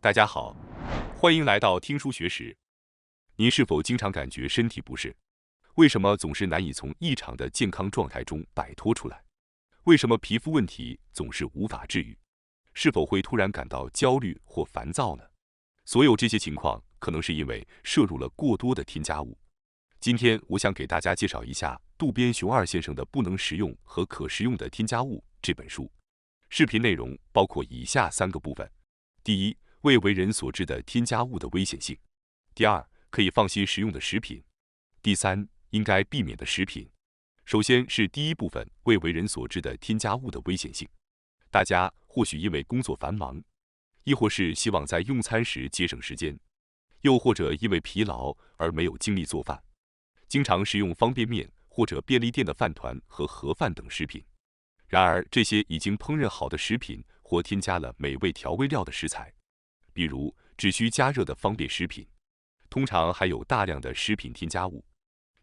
大家好，欢迎来到听书学史。您是否经常感觉身体不适？为什么总是难以从异常的健康状态中摆脱出来？为什么皮肤问题总是无法治愈？是否会突然感到焦虑或烦躁呢？所有这些情况可能是因为摄入了过多的添加物。今天我想给大家介绍一下渡边雄二先生的《不能食用和可食用的添加物》这本书。视频内容包括以下3个部分：第一，未为人所知的添加物的危险性；第二，可以放心食用的食品；第三，应该避免的食品。首先是第一部分，未为人所知的添加物的危险性。大家或许因为工作繁忙，亦或是希望在用餐时节省时间，又或者因为疲劳而没有精力做饭，经常食用方便面或者便利店的饭团和盒饭等食品。然而，这些已经烹饪好的食品或添加了美味调味料的食材，比如只需加热的方便食品，通常含有大量的食品添加物，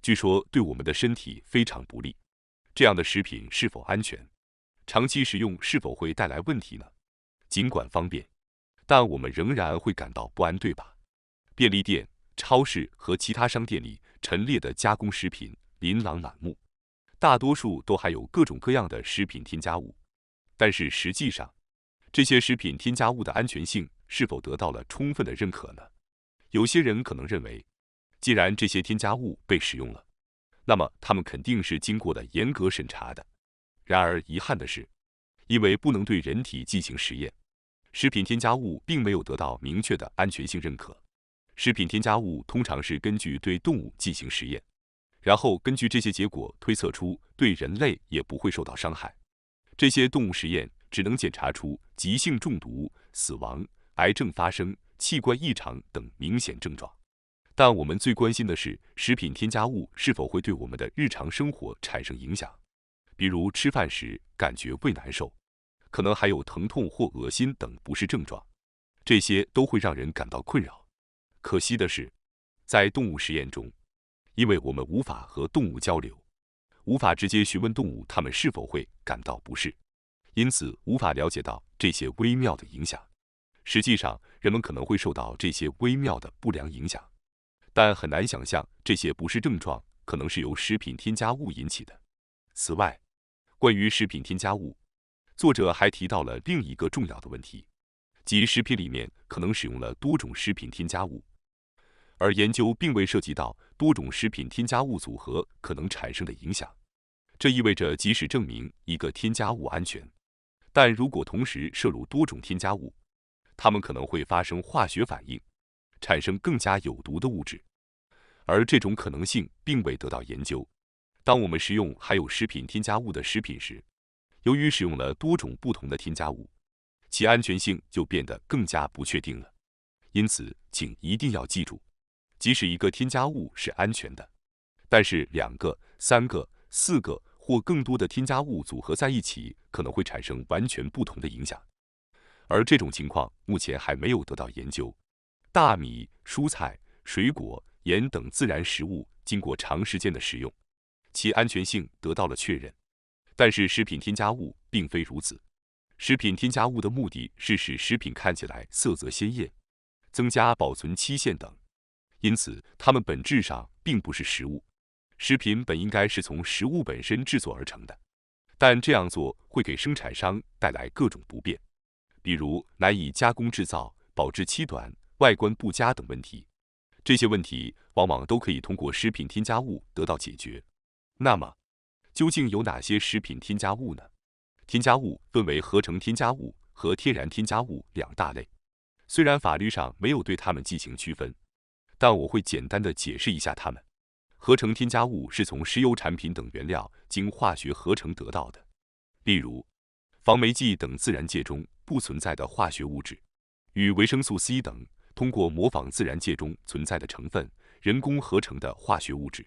据说对我们的身体非常不利。这样的食品是否安全？长期食用是否会带来问题呢？尽管方便，但我们仍然会感到不安，对吧？便利店、超市和其他商店里陈列的加工食品琳琅满目，大多数都含有各种各样的食品添加物。但是实际上，这些食品添加物的安全性是否得到了充分的认可呢？有些人可能认为，既然这些添加物被使用了，那么它们肯定是经过了严格审查的。然而遗憾的是，因为不能对人体进行实验，食品添加物并没有得到明确的安全性认可。食品添加物通常是根据对动物进行实验，然后根据这些结果推测出对人类也不会受到伤害。这些动物实验只能检查出急性中毒、死亡、癌症发生、器官异常等明显症状。但我们最关心的是，食品添加物是否会对我们的日常生活产生影响，比如吃饭时感觉胃难受，可能还有疼痛或恶心等不适症状，这些都会让人感到困扰。可惜的是，在动物实验中，因为我们无法和动物交流，无法直接询问动物它们是否会感到不适，因此无法了解到这些微妙的影响。实际上，人们可能会受到这些微妙的不良影响，但很难想象这些不适症状可能是由食品添加物引起的。此外，关于食品添加物，作者还提到了另一个重要的问题，即食品里面可能使用了多种食品添加物，而研究并未涉及到多种食品添加物组合可能产生的影响。这意味着，即使证明一个添加物安全，但如果同时摄入多种添加物，它们可能会发生化学反应，产生更加有毒的物质，而这种可能性并未得到研究。当我们食用含有食品添加物的食品时，由于使用了多种不同的添加物，其安全性就变得更加不确定了。因此，请一定要记住，即使一个添加物是安全的，但是2个、3个、4个或更多的添加物组合在一起，可能会产生完全不同的影响。而这种情况目前还没有得到研究。大米、蔬菜、水果、盐等自然食物经过长时间的食用，其安全性得到了确认。但是食品添加物并非如此。食品添加物的目的是使食品看起来色泽鲜艳，增加保存期限等，因此它们本质上并不是食物。食品本应该是从食物本身制作而成的，但这样做会给生产商带来各种不便，比如难以加工制造、保质期短、外观不佳等问题。这些问题往往都可以通过食品添加物得到解决。那么，究竟有哪些食品添加物呢？添加物分为合成添加物和天然添加物2大类。虽然法律上没有对它们进行区分，但我会简单的解释一下它们。合成添加物是从石油产品等原料经化学合成得到的，例如防霉剂等自然界中不存在的化学物质，与维生素 C 等通过模仿自然界中存在的成分人工合成的化学物质。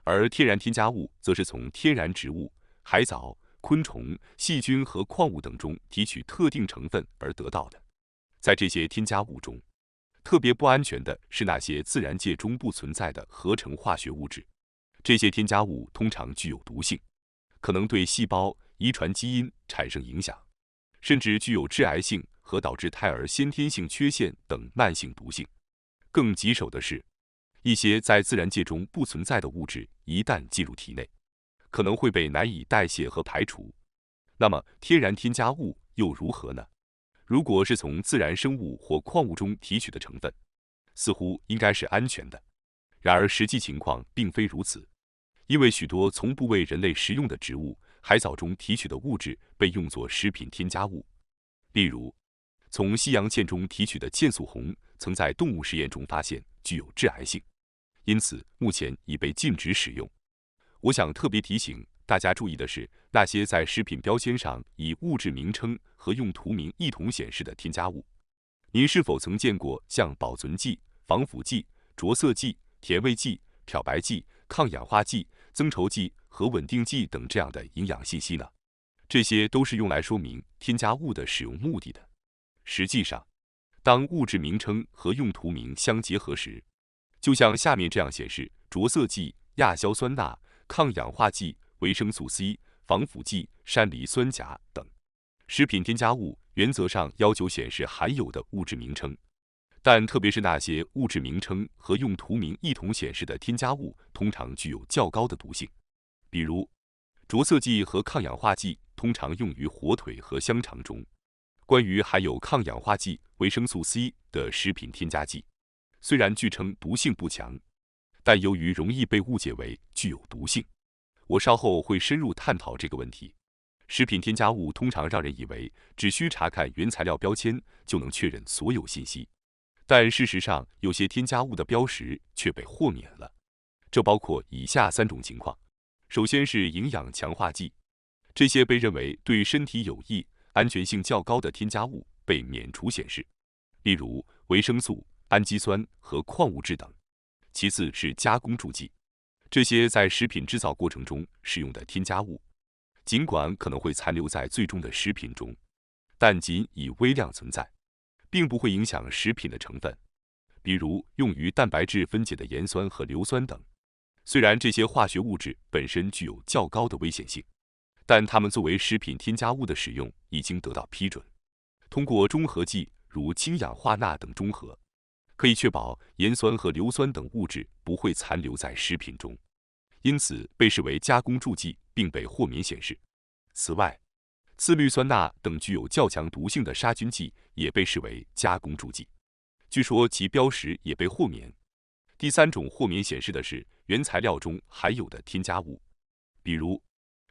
而天然添加物则是从天然植物、海藻、昆虫、细菌和矿物等中提取特定成分而得到的。在这些添加物中，特别不安全的是那些自然界中不存在的合成化学物质。这些添加物通常具有毒性，可能对细胞、遗传基因产生影响，甚至具有致癌性和导致胎儿先天性缺陷等慢性毒性。更棘手的是，一些在自然界中不存在的物质一旦进入体内，可能会被难以代谢和排除。那么，天然添加物又如何呢？如果是从自然生物或矿物中提取的成分，似乎应该是安全的。然而，实际情况并非如此，因为许多从不为人类食用的植物、海藻中提取的物质被用作食品添加物。例如，从西洋芡中提取的芡素红，曾在动物实验中发现具有致癌性，因此目前已被禁止使用。我想特别提醒大家注意的是，那些在食品标签上以物质名称和用途名一同显示的添加物，您是否曾见过像保存剂、防腐剂、着色剂、甜味剂、漂白剂、抗氧化剂、增稠剂和稳定剂等这样的营养信息呢？这些都是用来说明添加物的使用目的的。实际上，当物质名称和用途名相结合时，就像下面这样显示：着色剂、亚硝酸钠、抗氧化剂、维生素 C、防腐剂、山梨酸钾等。食品添加物原则上要求显示含有的物质名称，但特别是那些物质名称和用途名一同显示的添加物，通常具有较高的毒性。比如，着色剂和抗氧化剂通常用于火腿和香肠中。关于含有抗氧化剂、维生素 C 的食品添加剂，虽然据称毒性不强，但由于容易被误解为具有毒性，我稍后会深入探讨这个问题。食品添加物通常让人以为只需查看原材料标签就能确认所有信息，但事实上，有些添加物的标识却被豁免了。这包括以下3种情况：首先是营养强化剂，这些被认为对身体有益、安全性较高的添加物被免除显示，例如维生素、氨基酸和矿物质等。其次是加工助剂，这些在食品制造过程中使用的添加物，尽管可能会残留在最终的食品中，但仅以微量存在，并不会影响食品的成分，比如用于蛋白质分解的盐酸和硫酸等。虽然这些化学物质本身具有较高的危险性，但它们作为食品添加物的使用已经得到批准。通过中和剂，如氢氧化钠等中和，可以确保盐酸和硫酸等物质不会残留在食品中，因此被视为加工助剂，并被豁免显示。此外，次氯酸钠等具有较强毒性的杀菌剂也被视为加工助剂，据说其标识也被豁免。第3种豁免显示的是原材料中含有的添加物，比如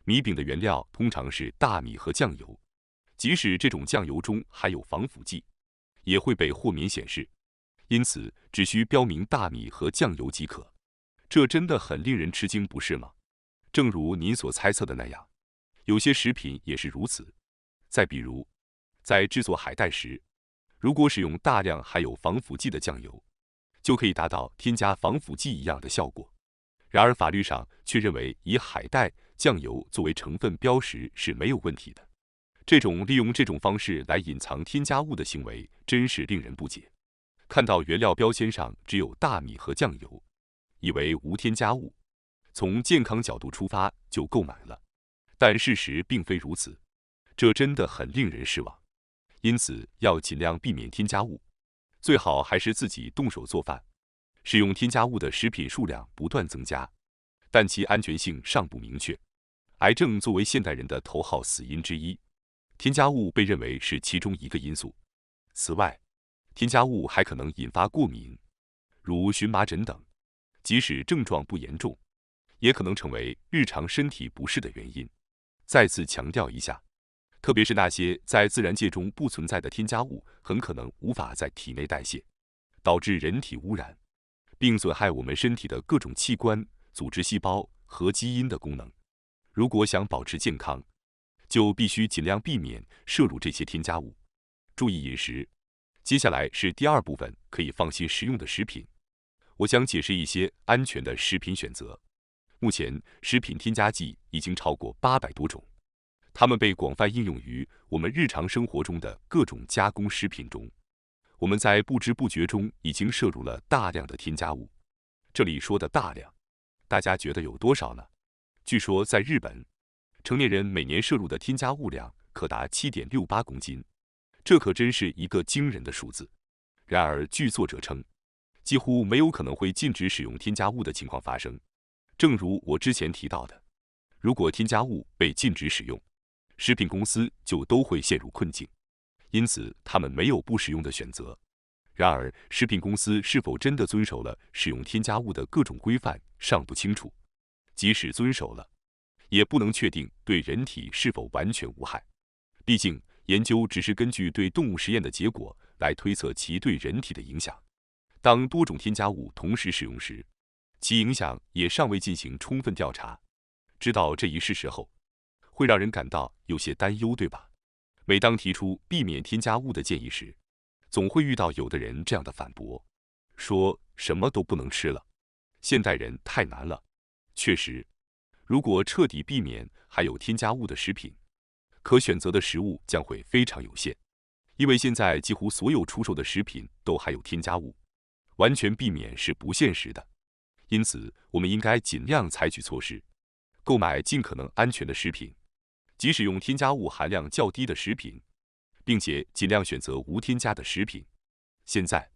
米饼的原料通常是大米和酱油，即使这种酱油中含有防腐剂，也会被豁免显示，因此只需标明大米和酱油即可。这真的很令人吃惊，不是吗？正如您所猜测的那样，有些食品也是如此。再比如，在制作海带时，如果使用大量含有防腐剂的酱油，就可以达到添加防腐剂一样的效果。然而法律上却认为以海带、酱油作为成分标识是没有问题的。这种利用这种方式来隐藏添加物的行为真是令人不解。看到原料标签上只有大米和酱油，以为无添加物，从健康角度出发就购买了，但事实并非如此，这真的很令人失望。因此要尽量避免添加物，最好还是自己动手做饭。使用添加物的食品数量不断增加，但其安全性尚不明确。癌症作为现代人的头号死因之一，添加物被认为是其中一个因素。此外，添加物还可能引发过敏，如荨麻疹等，即使症状不严重，也可能成为日常身体不适的原因。再次强调一下，特别是那些在自然界中不存在的添加物，很可能无法在体内代谢，导致人体污染，并损害我们身体的各种器官、组织细胞和基因的功能。如果想保持健康，就必须尽量避免摄入这些添加物，注意饮食。接下来是第2部分，可以放心食用的食品。我将解释一些安全的食品选择。目前，食品添加剂已经超过800多种，它们被广泛应用于我们日常生活中的各种加工食品中。我们在不知不觉中已经摄入了大量的添加物。这里说的大量，大家觉得有多少呢？据说在日本，成年人每年摄入的添加物量可达7.68公斤，这可真是一个惊人的数字。然而，据作者称，几乎没有可能会禁止使用添加物的情况发生。正如我之前提到的，如果添加物被禁止使用，食品公司就都会陷入困境，因此他们没有不使用的选择。然而，食品公司是否真的遵守了使用添加物的各种规范尚不清楚，即使遵守了，也不能确定对人体是否完全无害。毕竟，研究只是根据对动物实验的结果来推测其对人体的影响。当多种添加物同时使用时，其影响也尚未进行充分调查。知道这一事实后，会让人感到有些担忧，对吧？每当提出避免添加物的建议时，总会遇到有的人这样的反驳，说什么都不能吃了，现代人太难了。确实，如果彻底避免含有添加物的食品，可选择的食物将会非常有限，因为现在几乎所有出售的食品都含有添加物，完全避免是不现实的。因此，我们应该尽量采取措施，购买尽可能安全的食品，即使用添加物含量较低的食品，并且尽量选择无添加的食品。现在，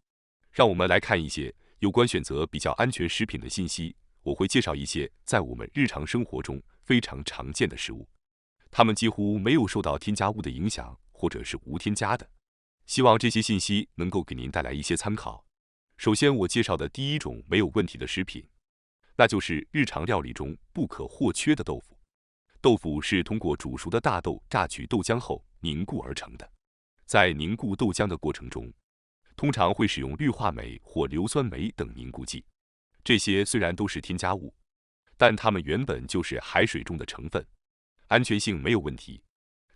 让我们来看一些有关选择比较安全食品的信息。我会介绍一些在我们日常生活中非常常见的食物，它们几乎没有受到添加物的影响，或者是无添加的。希望这些信息能够给您带来一些参考。首先，我介绍的第一种没有问题的食品，那就是日常料理中不可或缺的豆腐。豆腐是通过煮熟的大豆榨取豆浆后凝固而成的。在凝固豆浆的过程中，通常会使用氯化镁或硫酸镁等凝固剂。这些虽然都是添加物，但它们原本就是海水中的成分，安全性没有问题。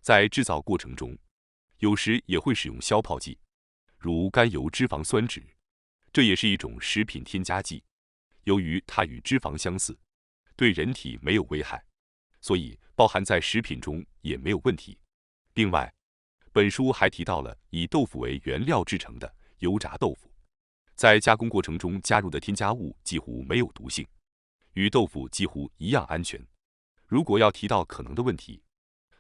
在制造过程中，有时也会使用消泡剂，如甘油脂肪酸酯，这也是一种食品添加剂。由于它与脂肪相似，对人体没有危害，所以包含在食品中也没有问题。另外，本书还提到了以豆腐为原料制成的油炸豆腐，在加工过程中加入的添加物几乎没有毒性，与豆腐几乎一样安全。如果要提到可能的问题，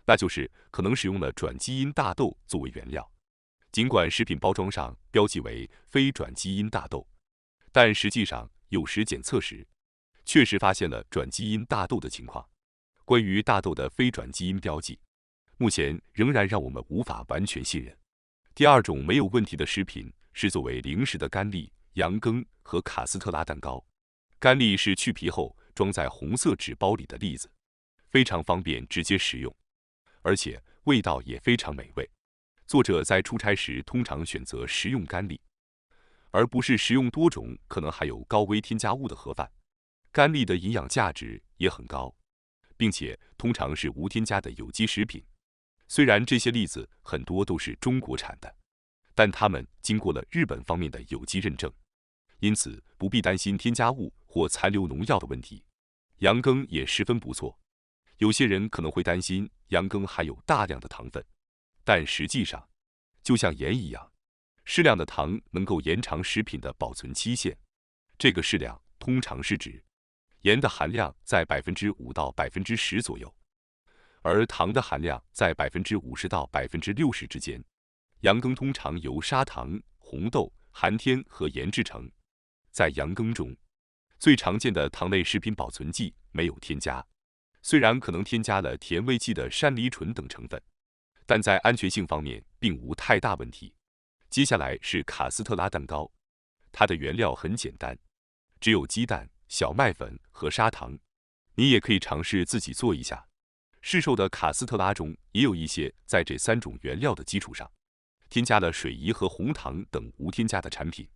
那就是可能使用了转基因大豆作为原料。尽管食品包装上标记为非转基因大豆，但实际上有时检测时确实发现了转基因大豆的情况。关于大豆的非转基因标记，目前仍然让我们无法完全信任。第二种没有问题的食品是作为零食的干栗、羊羹和卡斯特拉蛋糕。干栗是去皮后装在红色纸包里的栗子，非常方便直接食用，而且味道也非常美味。作者在出差时通常选择食用干栗，而不是食用多种可能含有高危添加物的盒饭。干栗的营养价值也很高，并且通常是无添加的有机食品。虽然这些栗子很多都是中国产的，但它们经过了日本方面的有机认证，因此不必担心添加物或残留农药的问题。羊羹也十分不错。有些人可能会担心羊羹含有大量的糖分，但实际上，就像盐一样，适量的糖能够延长食品的保存期限。这个适量通常是指盐的含量在5%到10%左右，而糖的含量在50%到60%之间。羊羹通常由砂糖、红豆、寒天和盐制成。在羊羹中，最常见的糖类食品保存剂没有添加，虽然可能添加了甜味剂的山梨醇等成分，但在安全性方面并无太大问题。接下来是卡斯特拉蛋糕，它的原料很简单，只有鸡蛋、小麦粉和砂糖。你也可以尝试自己做一下。市售的卡斯特拉中也有一些在这3种原料的基础上，添加了水饴和红糖等无添加的产品。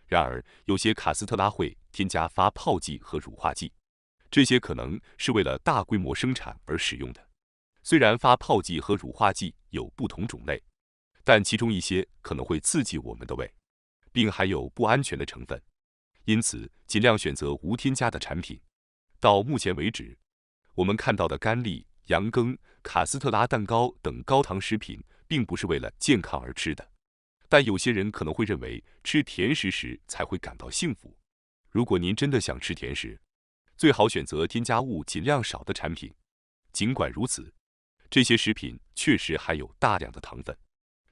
然而，有些卡斯特拉会添加发泡剂和乳化剂，这些可能是为了大规模生产而使用的。虽然发泡剂和乳化剂有不同种类，但其中一些可能会刺激我们的胃，并含有不安全的成分，因此尽量选择无添加的产品。到目前为止，我们看到的干栗、羊羹、卡斯特拉蛋糕等高糖食品并不是为了健康而吃的，但有些人可能会认为吃甜食时才会感到幸福。如果您真的想吃甜食，最好选择添加物尽量少的产品。尽管如此，这些食品确实含有大量的糖分，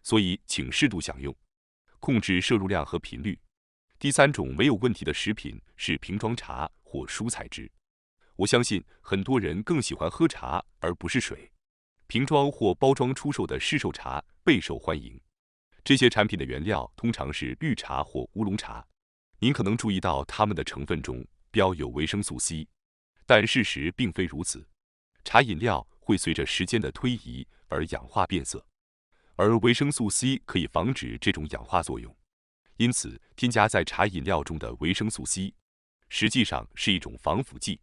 所以请适度享用，控制摄入量和频率。第三种没有问题的食品是瓶装茶或蔬菜汁。我相信很多人更喜欢喝茶而不是水。瓶装或包装出售的市售茶备受欢迎，这些产品的原料通常是绿茶或乌龙茶。您可能注意到它们的成分中标有维生素 C， 但事实并非如此。茶饮料会随着时间的推移而氧化变色，而维生素 C 可以防止这种氧化作用。因此，添加在茶饮料中的维生素 C 实际上是一种防腐剂，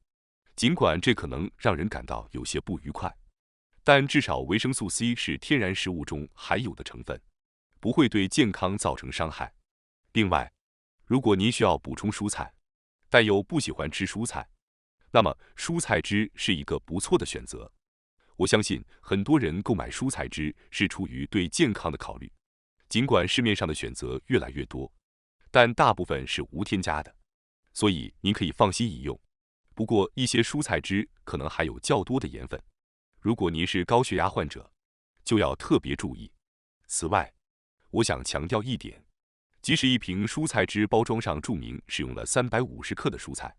尽管这可能让人感到有些不愉快，但至少维生素 C 是天然食物中含有的成分，不会对健康造成伤害。另外，如果您需要补充蔬菜，但又不喜欢吃蔬菜，那么蔬菜汁是一个不错的选择。我相信很多人购买蔬菜汁是出于对健康的考虑，尽管市面上的选择越来越多，但大部分是无添加的，所以您可以放心饮用。不过，一些蔬菜汁可能含有较多的盐分，如果您是高血压患者，就要特别注意。此外，我想强调一点，即使一瓶蔬菜汁包装上注明使用了350克的蔬菜，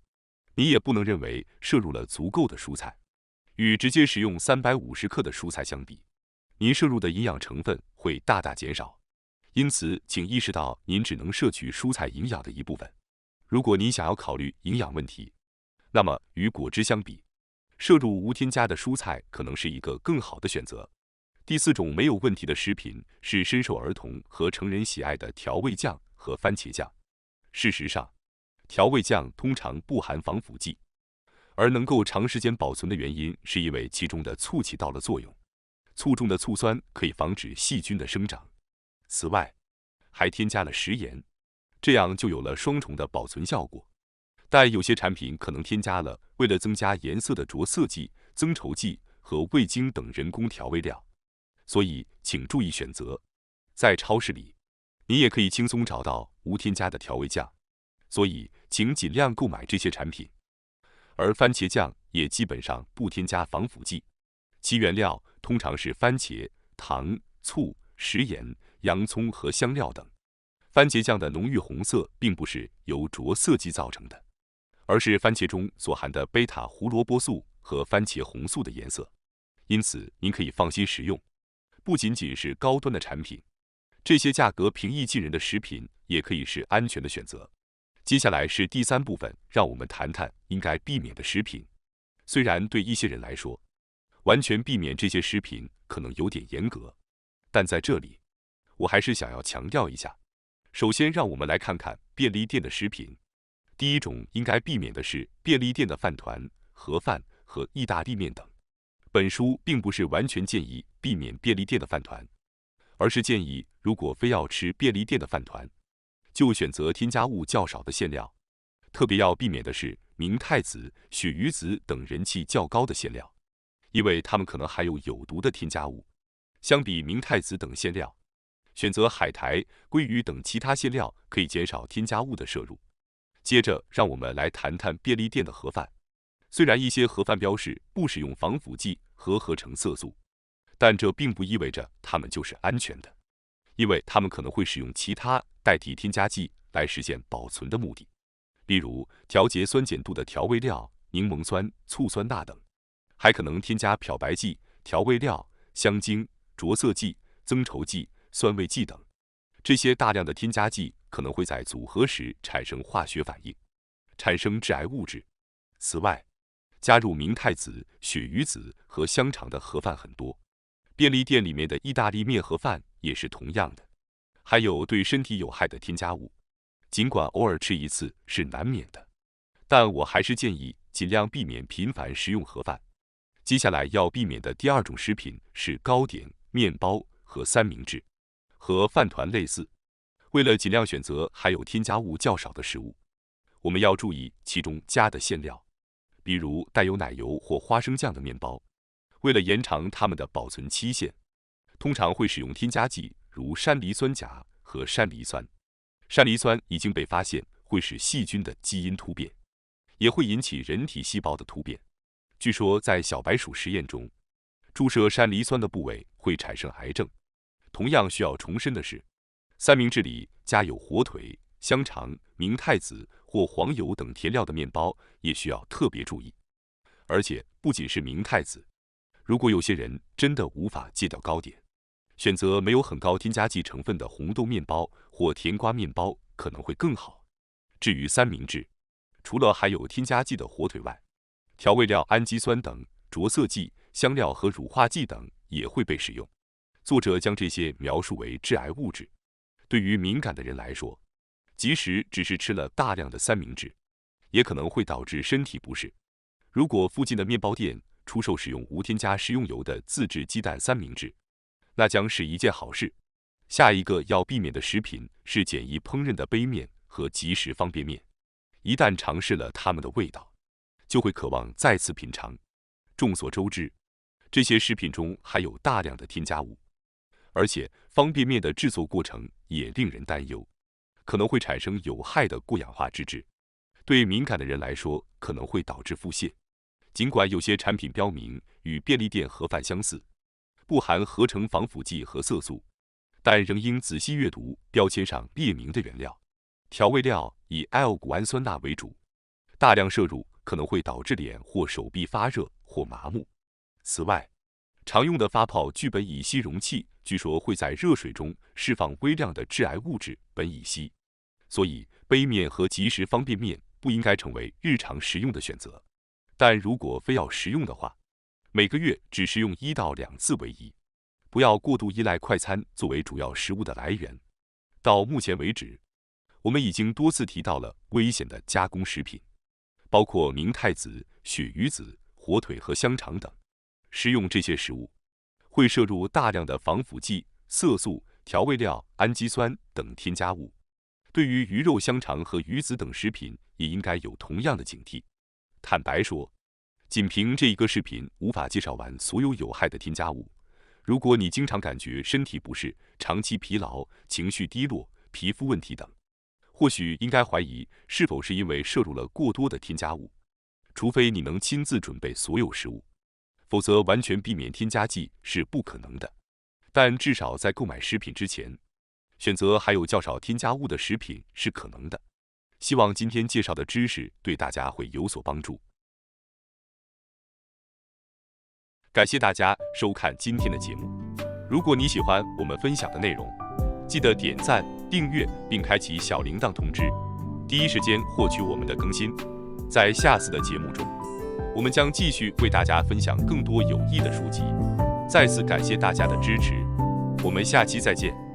你也不能认为摄入了足够的蔬菜。与直接食用350克的蔬菜相比，您摄入的营养成分会大大减少。因此，请意识到您只能摄取蔬菜营养的一部分。如果您想要考虑营养问题，那么与果汁相比，摄入无添加的蔬菜可能是一个更好的选择。第四种没有问题的食品是深受儿童和成人喜爱的调味酱和番茄酱。事实上，调味酱通常不含防腐剂，而能够长时间保存的原因是因为其中的醋起到了作用。醋中的醋酸可以防止细菌的生长。此外，还添加了食盐，这样就有了双重的保存效果。但有些产品可能添加了为了增加颜色的着色剂、增稠剂和味精等人工调味料，所以请注意选择。在超市里，你也可以轻松找到无添加的调味酱，所以请尽量购买这些产品。而番茄酱也基本上不添加防腐剂，其原料通常是番茄、糖、醋、食盐、洋葱和香料等。番茄酱的浓郁红色并不是由着色剂造成的，而是番茄中所含的贝塔胡萝卜素和番茄红素的颜色。因此，您可以放心食用。不仅仅是高端的产品，这些价格平易近人的食品也可以是安全的选择。接下来是第三部分，让我们谈谈应该避免的食品。虽然对一些人来说，完全避免这些食品可能有点严格，但在这里，我还是想要强调一下。首先，让我们来看看便利店的食品。第一种应该避免的是便利店的饭团、盒饭和意大利面等。本书并不是完全建议避免便利店的饭团，而是建议如果非要吃便利店的饭团，就选择添加物较少的馅料。特别要避免的是明太子、鳕鱼子等人气较高的馅料，因为它们可能含有有毒的添加物。相比明太子等馅料，选择海苔、鲑鱼等其他馅料可以减少添加物的摄入。接着，让我们来谈谈便利店的盒饭。虽然一些盒饭标示不使用防腐剂和合成色素，但这并不意味着它们就是安全的，因为它们可能会使用其他代替添加剂来实现保存的目的，例如调节酸碱度的调味料、柠檬酸、醋酸钠等，还可能添加漂白剂、调味料、香精、着色剂、增稠剂、酸味剂等。这些大量的添加剂可能会在组合时产生化学反应，产生致癌物质。此外，加入明太子、鳕鱼子和香肠的盒饭很多，便利店里面的意大利面盒饭也是同样的，还有对身体有害的添加物。尽管偶尔吃一次是难免的，但我还是建议尽量避免频繁食用盒饭。接下来要避免的第二种食品是糕点、面包和三明治。和饭团类似，为了尽量选择含有添加物较少的食物，我们要注意其中加的馅料，比如带有奶油或花生酱的面包，为了延长它们的保存期限，通常会使用添加剂如山梨酸钾和山梨酸。山梨酸已经被发现会使细菌的基因突变，也会引起人体细胞的突变。据说在小白鼠实验中，注射山梨酸的部位会产生癌症。同样需要重申的是，三明治里加有火腿、香肠、明太子或黄油等甜料的面包也需要特别注意。而且不仅是明太子，如果有些人真的无法戒掉糕点，选择没有很高添加剂成分的红豆面包或甜瓜面包可能会更好。至于三明治，除了含有添加剂的火腿外，调味料氨基酸等、着色剂、香料和乳化剂等也会被使用。作者将这些描述为致癌物质。对于敏感的人来说，即使只是吃了大量的三明治，也可能会导致身体不适。如果附近的面包店出售使用无添加食用油的自制鸡蛋三明治，那将是一件好事。下一个要避免的食品是简易烹饪的杯面和即食方便面。一旦尝试了它们的味道，就会渴望再次品尝。众所周知，这些食品中含有大量的添加物，而且方便面的制作过程也令人担忧，可能会产生有害的过氧化脂质，对敏感的人来说可能会导致腹泻。尽管有些产品标明与便利店盒饭相似，不含合成防腐剂和色素，但仍应仔细阅读标签上列明的原料。调味料以 L 谷氨酸钠为主，大量摄入可能会导致脸或手臂发热或麻木。此外，常用的发泡聚苯乙烯容器据说会在热水中释放微量的致癌物质苯乙烯，所以杯面和即食方便面不应该成为日常食用的选择。但如果非要食用的话，每个月只食用1到2次为宜，不要过度依赖快餐作为主要食物的来源。到目前为止，我们已经多次提到了危险的加工食品，包括明太子、鳕鱼子、火腿和香肠等。食用这些食物会摄入大量的防腐剂、色素、调味料、氨基酸等添加物。对于鱼肉、香肠和鱼子等食品，也应该有同样的警惕。坦白说，仅凭这一个视频无法介绍完所有有害的添加物。如果你经常感觉身体不适、长期疲劳、情绪低落、皮肤问题等，或许应该怀疑是否是因为摄入了过多的添加物。除非你能亲自准备所有食物，否则完全避免添加剂是不可能的。但至少在购买食品之前，选择含有较少添加物的食品是可能的。希望今天介绍的知识对大家会有所帮助。感谢大家收看今天的节目。如果你喜欢我们分享的内容，记得点赞、订阅并开启小铃铛通知，第一时间获取我们的更新。在下次的节目中，我们将继续为大家分享更多有益的书籍。再次感谢大家的支持，我们下期再见。